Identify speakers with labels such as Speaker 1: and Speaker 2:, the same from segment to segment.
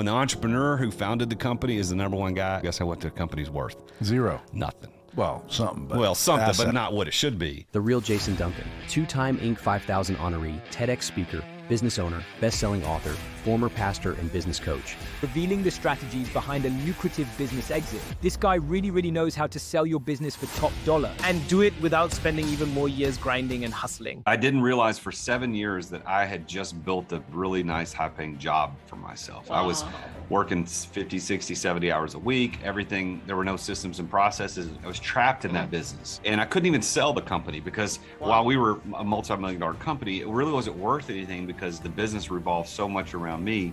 Speaker 1: When the entrepreneur who founded the company is the number one guy, guess what the company's worth?
Speaker 2: Zero.
Speaker 1: Nothing.
Speaker 2: Well, something, but
Speaker 1: but not what it should be.
Speaker 3: The Real Jason Duncan, two-time Inc. 5000 honoree, TEDx speaker, business owner, best-selling author, former pastor, and business coach.
Speaker 4: Revealing the strategies behind a lucrative business exit. This guy really knows how to sell your business for top dollar and do it without spending even more years grinding and hustling.
Speaker 5: I didn't realize for 7 years that I had just built a really nice high-paying job for myself. I was working 50, 60, 70 hours a week, everything. There were no systems and processes. I was trapped in that business. And I couldn't even sell the company because while we were a multi-million-dollar company, it really wasn't worth anything because the business revolved so much around me.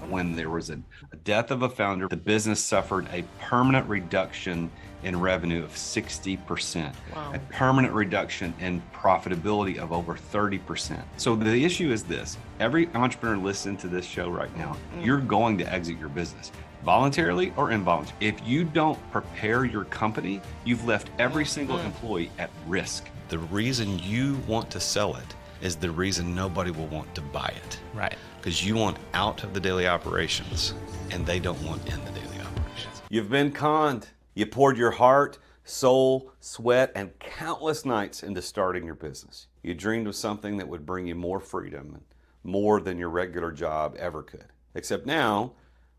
Speaker 5: When there was a death of a founder, the business suffered a permanent reduction in revenue of 60%, a permanent reduction in profitability of over 30%. So the issue is this: every entrepreneur listening to this show right now, you're going to exit your business, voluntarily or involuntarily. If you don't prepare your company, you've left every single employee at risk.
Speaker 1: The reason you want to sell it is the reason nobody will want to buy it.
Speaker 4: Right.
Speaker 1: Because you want out of the daily operations and they don't want in the daily operations.
Speaker 5: You've been conned. You poured your heart, soul, sweat, and countless nights into starting your business. You dreamed of something that would bring you more freedom and more than your regular job ever could. Except now,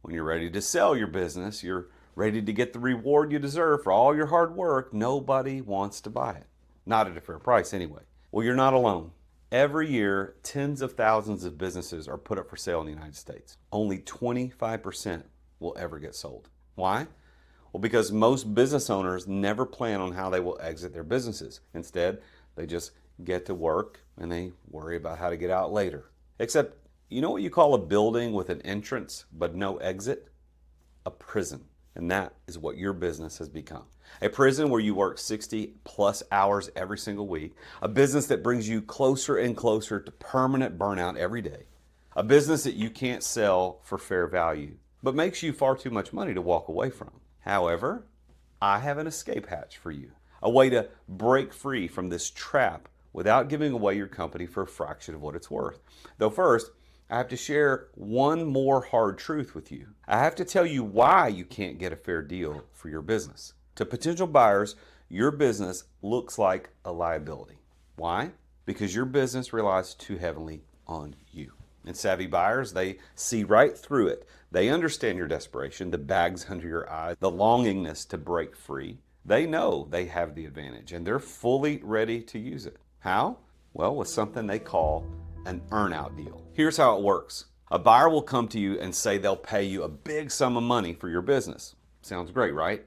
Speaker 5: when you're ready to sell your business, you're ready to get the reward you deserve for all your hard work, nobody wants to buy it. Not at a fair price anyway. Well, you're not alone. Every year, tens of thousands of businesses are put up for sale in the United States. Only 25% will ever get sold. Why? Well, because most business owners never plan on how they will exit their businesses. Instead, they just get to work and they worry about how to get out later. Except, you know what you call a building with an entrance but no exit? A prison. And that is what your business has become. A prison where you work 60 plus hours every single week. A business that brings you closer and closer to permanent burnout every day. A business that you can't sell for fair value, but makes you far too much money to walk away from. However, I have an escape hatch for you. A way to break free from this trap without giving away your company for a fraction of what it's worth. Though first, I have to share one more hard truth with you. I have to tell you why you can't get a fair deal for your business. To potential buyers, your business looks like a liability. Why? Because your business relies too heavily on you. And savvy buyers, they see right through it. They understand your desperation, the bags under your eyes, the longingness to break free. They know they have the advantage and they're fully ready to use it. How? Well, with something they call an earn-out deal. Here's how it works. A buyer will come to you and say they'll pay you a big sum of money for your business. Sounds great, right?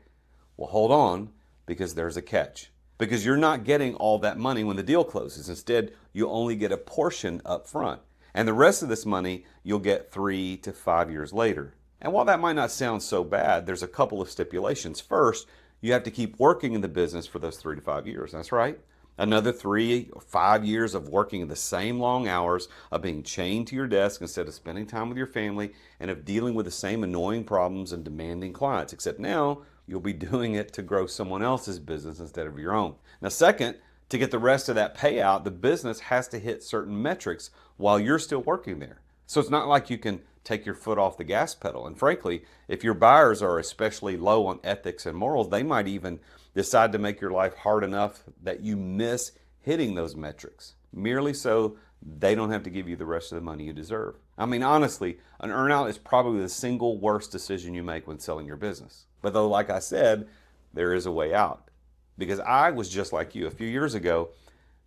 Speaker 5: Well, hold on, because there's a catch. Because you're not getting all that money when the deal closes. Instead, you'll only get a portion up front. And the rest of this money you'll get 3 to 5 years later. And while that might not sound so bad, there's a couple of stipulations. First, you have to keep working in the business for those 3 to 5 years. That's right. Another 3 or 5 years of working the same long hours, of being chained to your desk instead of spending time with your family, and of dealing with the same annoying problems and demanding clients, except now you'll be doing it to grow someone else's business instead of your own. Now, second, to get the rest of that payout, the business has to hit certain metrics while you're still working there. So it's not like you can take your foot off the gas pedal. And frankly, if your buyers are especially low on ethics and morals, they might even decide to make your life hard enough that you miss hitting those metrics, merely so they don't have to give you the rest of the money you deserve. I mean, honestly, an earnout is probably the single worst decision you make when selling your business. But though, like I said, there is a way out. Because I was just like you. A few years ago,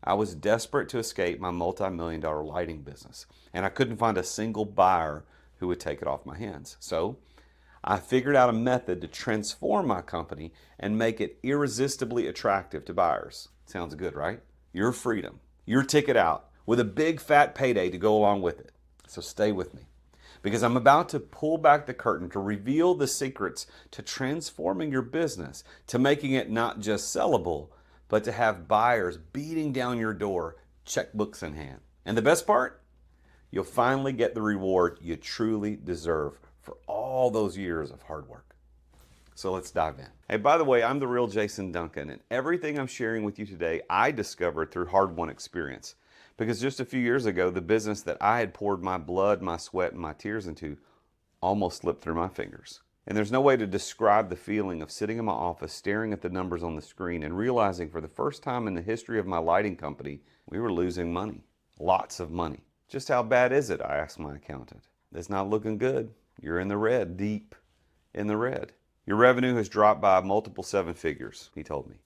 Speaker 5: I was desperate to escape my multi-million-dollar lighting business, and I couldn't find a single buyer who would take it off my hands. So I figured out a method to transform my company and make it irresistibly attractive to buyers. Sounds good, right? Your freedom, your ticket out, with a big fat payday to go along with it. So stay with me, because I'm about to pull back the curtain to reveal the secrets to transforming your business, to making it not just sellable, but to have buyers beating down your door, checkbooks in hand. And the best part? You'll finally get the reward you truly deserve for all those years of hard work. So let's dive in. Hey, by the way, I'm the Real Jason Duncan, and everything I'm sharing with you today, I discovered through hard-won experience. Because just a few years ago, the business that I had poured my blood, my sweat, and my tears into almost slipped through my fingers. And there's no way to describe the feeling of sitting in my office staring at the numbers on the screen and realizing for the first time in the history of my lighting company, we were losing money. Lots of money. Just how bad is it? I asked my accountant. It's not looking good. You're in the red, deep in the red. Your revenue has dropped by multiple seven figures, he told me.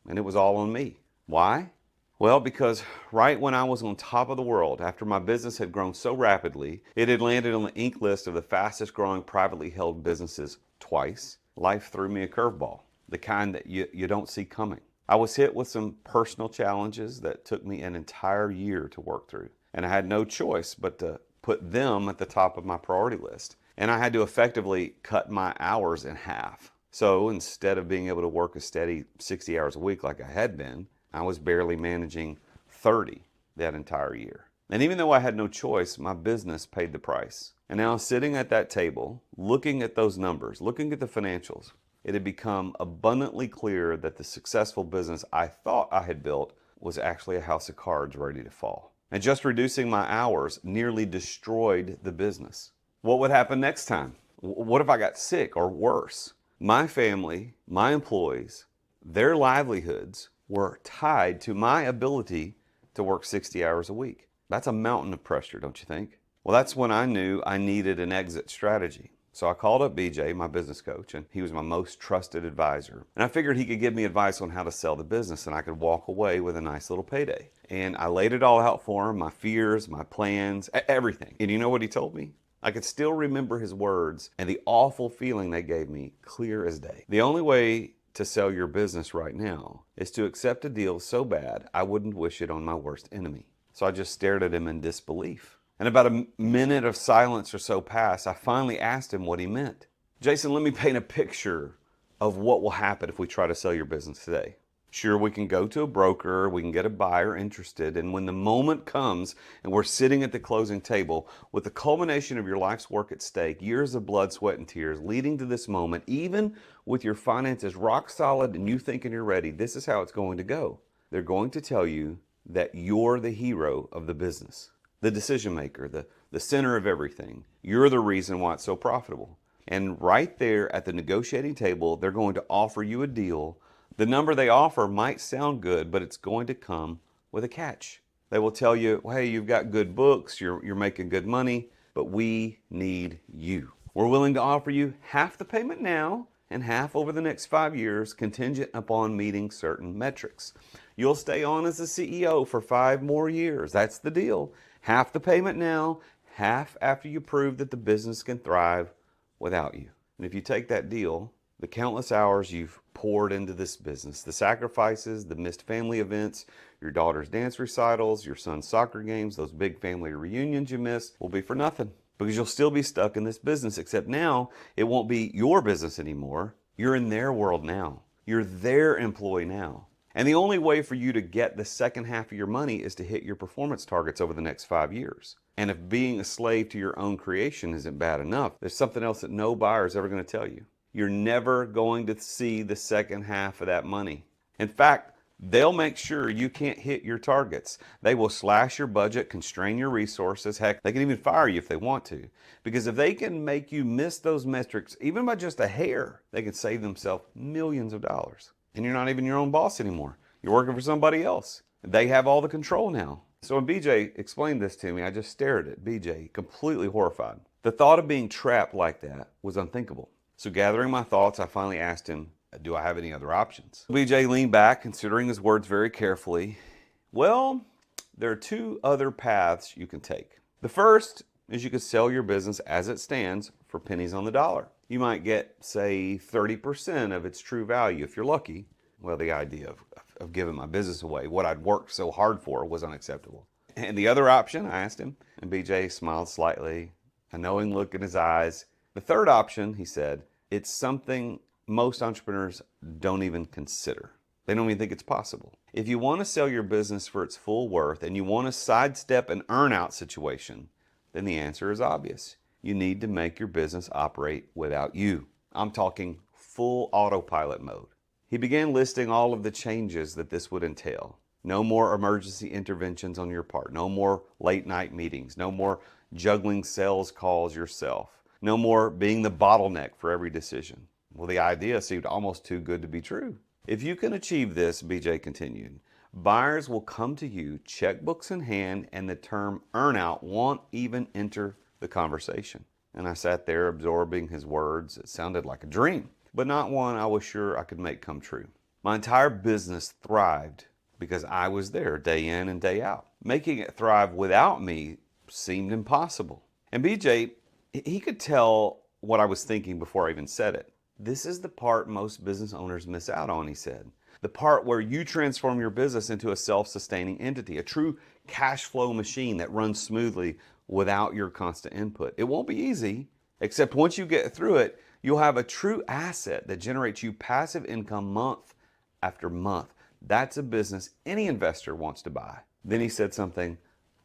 Speaker 5: And it was all on me. Why? Well, because right when I was on top of the world, after my business had grown so rapidly, it had landed on the Inc. list of the fastest growing privately held businesses twice, life threw me a curveball, the kind that you don't see coming. I was hit with some personal challenges that took me an entire year to work through, and I had no choice but to put them at the top of my priority list. And I had to effectively cut my hours in half. So instead of being able to work a steady 60 hours a week like I had been, I was barely managing 30 that entire year. And even though I had no choice, my business paid the price. And now sitting at that table, looking at those numbers, looking at the financials, it had become abundantly clear that the successful business I thought I had built was actually a house of cards ready to fall. And just reducing my hours nearly destroyed the business. What would happen next time? What if I got sick or worse? My family, my employees, their livelihoods were tied to my ability to work 60 hours a week. That's a mountain of pressure, don't you think? Well, that's when I knew I needed an exit strategy. So I called up BJ, my business coach, and he was my most trusted advisor. And I figured he could give me advice on how to sell the business and I could walk away with a nice little payday. And I laid it all out for him, my fears, my plans, everything. And you know what he told me? I could still remember his words and the awful feeling they gave me clear as day. The only way to sell your business right now is to accept a deal so bad I wouldn't wish it on my worst enemy. So I just stared at him in disbelief. And about a minute of silence or so passed, I finally asked him what he meant. Jason, let me paint a picture of what will happen if we try to sell your business today. Sure, we can go to a broker, we can get a buyer interested, and when the moment comes and we're sitting at the closing table with the culmination of your life's work at stake, years of blood, sweat, and tears leading to this moment, even with your finances rock solid and you thinking you're ready, this is how it's going to go. They're going to tell you that you're the hero of the business, the decision maker, the center of everything. You're the reason why it's so profitable. And right there at the negotiating table, they're going to offer you a deal. The number they offer might sound good, but it's going to come with a catch. They will tell you, well, hey, you've got good books, you're making good money, but we need you. We're willing to offer you half the payment now and half over the next 5 years, contingent upon meeting certain metrics. You'll stay on as the CEO for 5 more years. That's the deal. Half the payment now, half after you prove that the business can thrive without you. And if you take that deal, the countless hours you've poured into this business, the sacrifices, the missed family events, your daughter's dance recitals, your son's soccer games, those big family reunions you missed will be for nothing because you'll still be stuck in this business, except now it won't be your business anymore. You're in their world now. You're their employee now. And the only way for you to get the second half of your money is to hit your performance targets over the next 5 years. And if being a slave to your own creation isn't bad enough, there's something else that no buyer is ever going to tell you. You're never going to see the second half of that money. In fact, they'll make sure you can't hit your targets. They will slash your budget, constrain your resources. Heck, they can even fire you if they want to. Because if they can make you miss those metrics, even by just a hair, they can save themselves millions of dollars. And you're not even your own boss anymore. You're working for somebody else. They have all the control now. So when BJ explained this to me, I just stared at BJ, completely horrified. The thought of being trapped like that was unthinkable. So gathering my thoughts, I finally asked him, do I have any other options? BJ leaned back, considering his words very carefully. Well, there are 2 other paths you can take. The first is you could sell your business as it stands for pennies on the dollar. You might get, say, 30% of its true value if you're lucky. Well, the idea of giving my business away, what I'd worked so hard for, was unacceptable. And the other option, I asked him, and BJ smiled slightly, a knowing look in his eyes. The third option, he said, it's something most entrepreneurs don't even consider. They don't even think it's possible. If you want to sell your business for its full worth and you want to sidestep an earn-out situation, then the answer is obvious. You need to make your business operate without you. I'm talking full autopilot mode. He began listing all of the changes that this would entail. No more emergency interventions on your part. No more late night meetings. No more juggling sales calls yourself. No more being the bottleneck for every decision. Well, the idea seemed almost too good to be true. If you can achieve this, BJ continued, buyers will come to you, checkbooks in hand, and the term earnout won't even enter the conversation. And I sat there absorbing his words. It sounded like a dream, but not one I was sure I could make come true. My entire business thrived because I was there day in and day out. Making it thrive without me seemed impossible. And BJ, he could tell what I was thinking before I even said it. This is the part most business owners miss out on, he said. The part where you transform your business into a self-sustaining entity, a true cash flow machine that runs smoothly without your constant input. It won't be easy, except once you get through it, you'll have a true asset that generates you passive income month after month. That's a business any investor wants to buy. Then he said something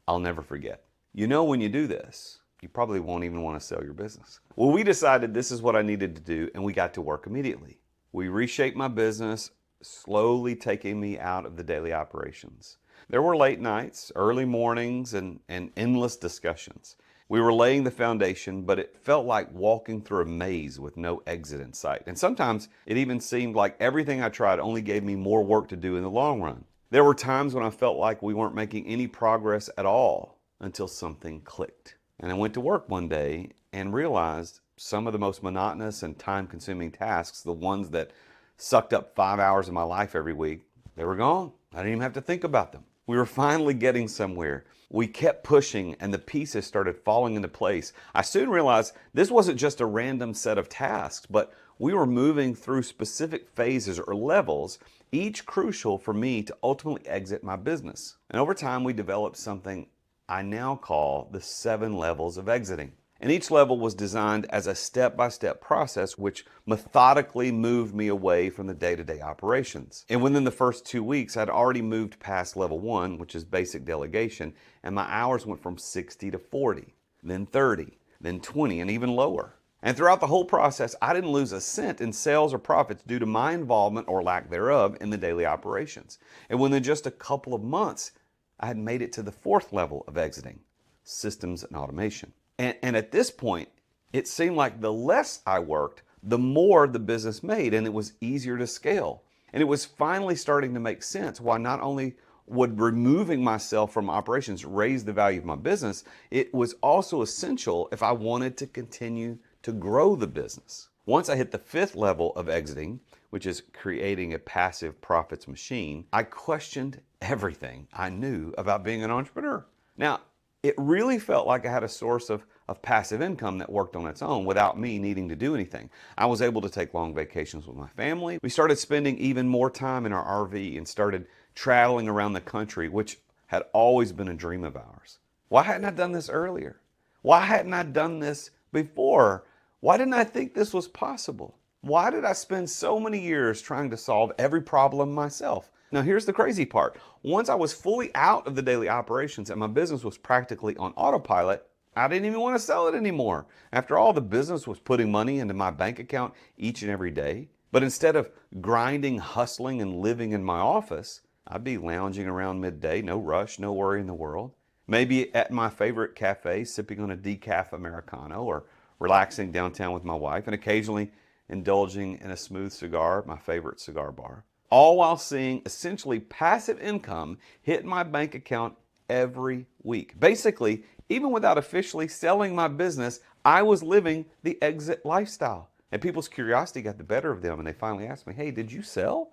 Speaker 5: I'll never forget. You know, when you do this, you probably won't even want to sell your business. Well, we decided this is what I needed to do, and we got to work immediately. We reshaped my business, slowly taking me out of the daily operations. There were late nights, early mornings, and endless discussions. We were laying the foundation, but it felt like walking through a maze with no exit in sight. And sometimes it even seemed like everything I tried only gave me more work to do in the long run. There were times when I felt like we weren't making any progress at all until something clicked. And I went to work one day and realized some of the most monotonous and time-consuming tasks, the ones that sucked up 5 hours of my life every week, they were gone. I didn't even have to think about them. We were finally getting somewhere. We kept pushing and the pieces started falling into place. I soon realized this wasn't just a random set of tasks, but we were moving through specific phases or levels, each crucial for me to ultimately exit my business. And over time, we developed something I now call the 7 levels of exiting. And each level was designed as a step-by-step process which methodically moved me away from the day-to-day operations. And within the first 2 weeks, I'd already moved past level 1, which is basic delegation, and my hours went from 60 to 40, then 30, then 20, and even lower. And throughout the whole process, I didn't lose a cent in sales or profits due to my involvement or lack thereof in the daily operations. And within just a couple of months, I had made it to the 4th level of exiting, systems and automation. And at this point, it seemed like the less I worked, the more the business made, and it was easier to scale. And it was finally starting to make sense why not only would removing myself from operations raise the value of my business, it was also essential if I wanted to continue to grow the business. Once I hit the 5th level of exiting, which is creating a passive profits machine, I questioned everything I knew about being an entrepreneur. Now, it really felt like I had a source of passive income that worked on its own without me needing to do anything. I was able to take long vacations with my family. We started spending even more time in our RV and started traveling around the country, which had always been a dream of ours. Why hadn't I done this earlier? Why hadn't I done this before? Why didn't I think this was possible? Why did I spend so many years trying to solve every problem myself? Now, here's the crazy part. Once I was fully out of the daily operations and my business was practically on autopilot, I didn't even want to sell it anymore. After all, the business was putting money into my bank account each and every day. But instead of grinding, hustling, and living in my office, I'd be lounging around midday, no rush, no worry in the world. Maybe at my favorite cafe, sipping on a decaf Americano, or relaxing downtown with my wife, and occasionally indulging in a smooth cigar at my favorite cigar bar. All while seeing essentially passive income hit my bank account every week. Basically, even without officially selling my business, I was living the exit lifestyle. And people's curiosity got the better of them, and they finally asked me, "Hey, did you sell?"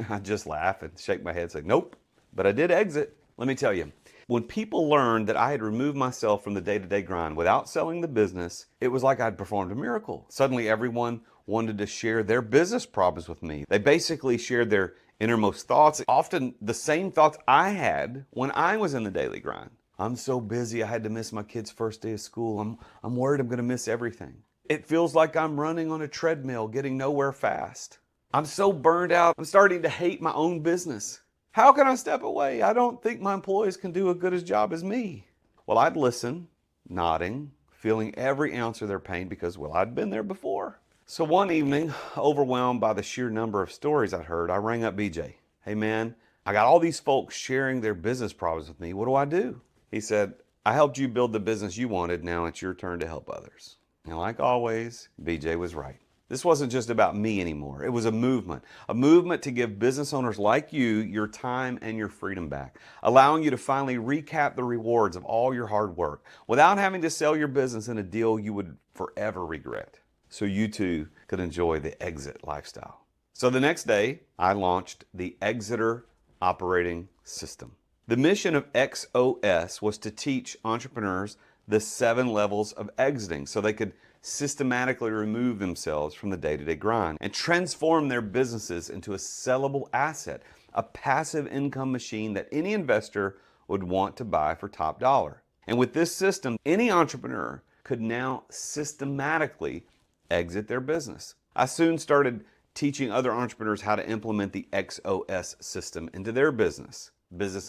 Speaker 5: I just laugh and shake my head and say, "Nope, but I did exit." Let me tell you, when people learned that I had removed myself from the day-to-day grind without selling the business, it was like I'd performed a miracle. Suddenly, everyone wanted to share their business problems with me. They basically shared their innermost thoughts, often the same thoughts I had when I was in the daily grind. "I'm so busy, I had to miss my kid's first day of school. I'm worried I'm going to miss everything. It feels like I'm running on a treadmill, getting nowhere fast. I'm so burned out, I'm starting to hate my own business. How can I step away? I don't think my employees can do as good a job as me." Well, I'd listen, nodding, feeling every ounce of their pain because, well, I'd been there before. So one evening, overwhelmed by the sheer number of stories I'd heard, I rang up BJ. "Hey man, I got all these folks sharing their business problems with me. What do I do?" He said, "I helped you build the business you wanted. Now it's your turn to help others." And like always, BJ was right. This wasn't just about me anymore. It was a movement to give business owners like you your time and your freedom back, allowing you to finally recap the rewards of all your hard work without having to sell your business in a deal you would forever regret, so you too could enjoy the exit lifestyle. So the next day, I launched the Exeter Operating System. The mission of XOS was to teach entrepreneurs the 7 levels of exiting so they could systematically remove themselves from the day-to-day grind and transform their businesses into a sellable asset, a passive income machine that any investor would want to buy for top dollar. And with this system, any entrepreneur could now systematically exit their business. I soon started teaching other entrepreneurs how to implement the XOS system into their business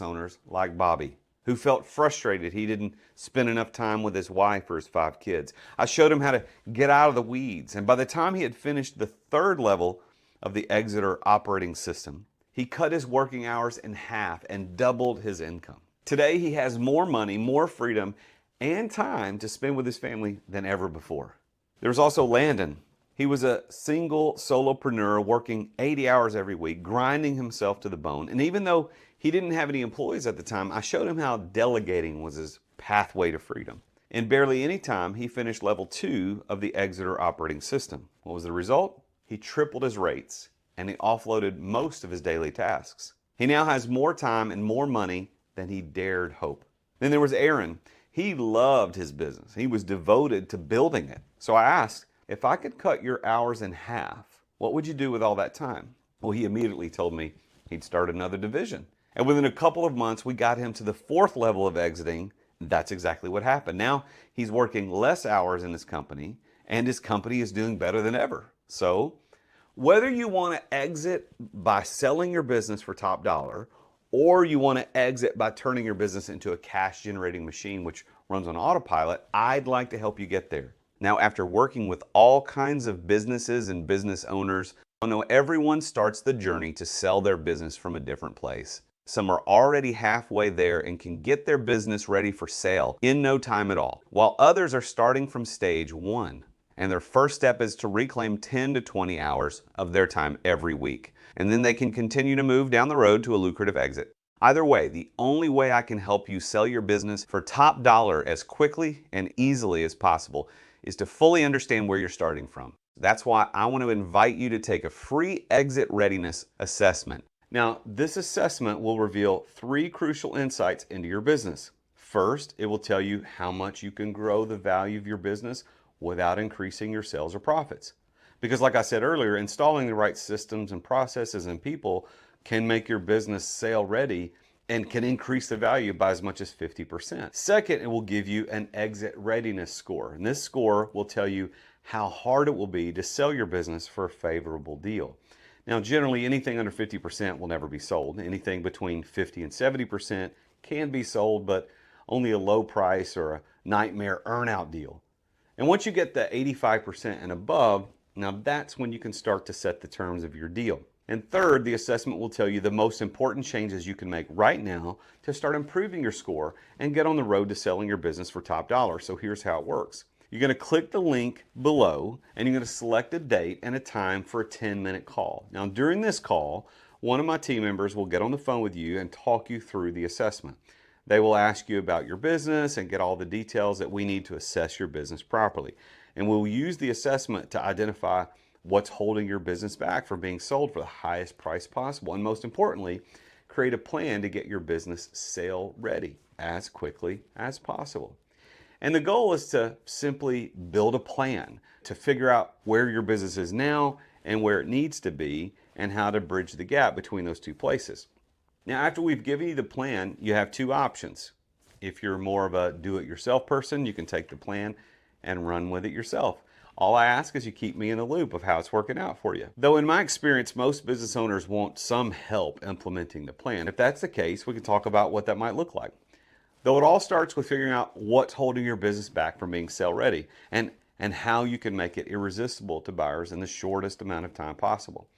Speaker 5: owners like Bobby, who felt frustrated he didn't spend enough time with his wife or his 5 kids. I showed him how to get out of the weeds, and by the time he had finished the 3rd level of the Exeter Operating System, he cut his working hours in half and doubled his income. Today, he has more money, more freedom, and time to spend with his family than ever before. There was also Landon. He was a single solopreneur working 80 hours every week, grinding himself to the bone. And even though he didn't have any employees at the time, I showed him how delegating was his pathway to freedom. In barely any time, he finished level 2 of the Exeter Operating System. What was the result? He tripled his rates and he offloaded most of his daily tasks. He now has more time and more money than he dared hope. Then there was Aaron. He loved his business. He was devoted to building it. So I asked, if I could cut your hours in half, what would you do with all that time? Well, he immediately told me he'd start another division. And within a couple of months, we got him to the 4th level of exiting. That's exactly what happened. Now he's working less hours in his company, and his company is doing better than ever. So whether you want to exit by selling your business for top dollar, or you want to exit by turning your business into a cash generating machine which runs on autopilot, I'd like to help you get there. Now, after working with all kinds of businesses and business owners, I know everyone starts the journey to sell their business from a different place. Some are already halfway there and can get their business ready for sale in no time at all, while others are starting from stage 1. And their first step is to reclaim 10 to 20 hours of their time every week. And then they can continue to move down the road to a lucrative exit. Either way, the only way I can help you sell your business for top dollar as quickly and easily as possible is to fully understand where you're starting from. That's why I want to invite you to take a free exit readiness assessment. Now, this assessment will reveal 3 crucial insights into your business. First, it will tell you how much you can grow the value of your business without increasing your sales or profits. Because like I said earlier, installing the right systems and processes and people can make your business sale ready and can increase the value by as much as 50%. Second, it will give you an exit readiness score. And this score will tell you how hard it will be to sell your business for a favorable deal. Now, generally, anything under 50% will never be sold. Anything between 50 and 70% can be sold, but only a low price or a nightmare earn-out deal. And once you get the 85% and above, now that's when you can start to set the terms of your deal. And third, the assessment will tell you the most important changes you can make right now to start improving your score and get on the road to selling your business for top dollar. So here's how it works. You're going to click the link below and you're going to select a date and a time for a 10-minute call. Now during this call, one of my team members will get on the phone with you and talk you through the assessment. They will ask you about your business and get all the details that we need to assess your business properly. And we'll use the assessment to identify what's holding your business back from being sold for the highest price possible. And most importantly, create a plan to get your business sale ready as quickly as possible. And the goal is to simply build a plan to figure out where your business is now and where it needs to be and how to bridge the gap between those two places. Now, after we've given you the plan, you have 2 options. If you're more of a do-it-yourself person, you can take the plan and run with it yourself. All I ask is you keep me in the loop of how it's working out for you. Though in my experience, most business owners want some help implementing the plan. If that's the case, we can talk about what that might look like. Though it all starts with figuring out what's holding your business back from being sale ready and how you can make it irresistible to buyers in the shortest amount of time possible.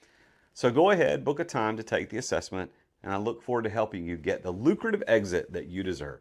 Speaker 5: So go ahead, book a time to take the assessment, and I look forward to helping you get the lucrative exit that you deserve.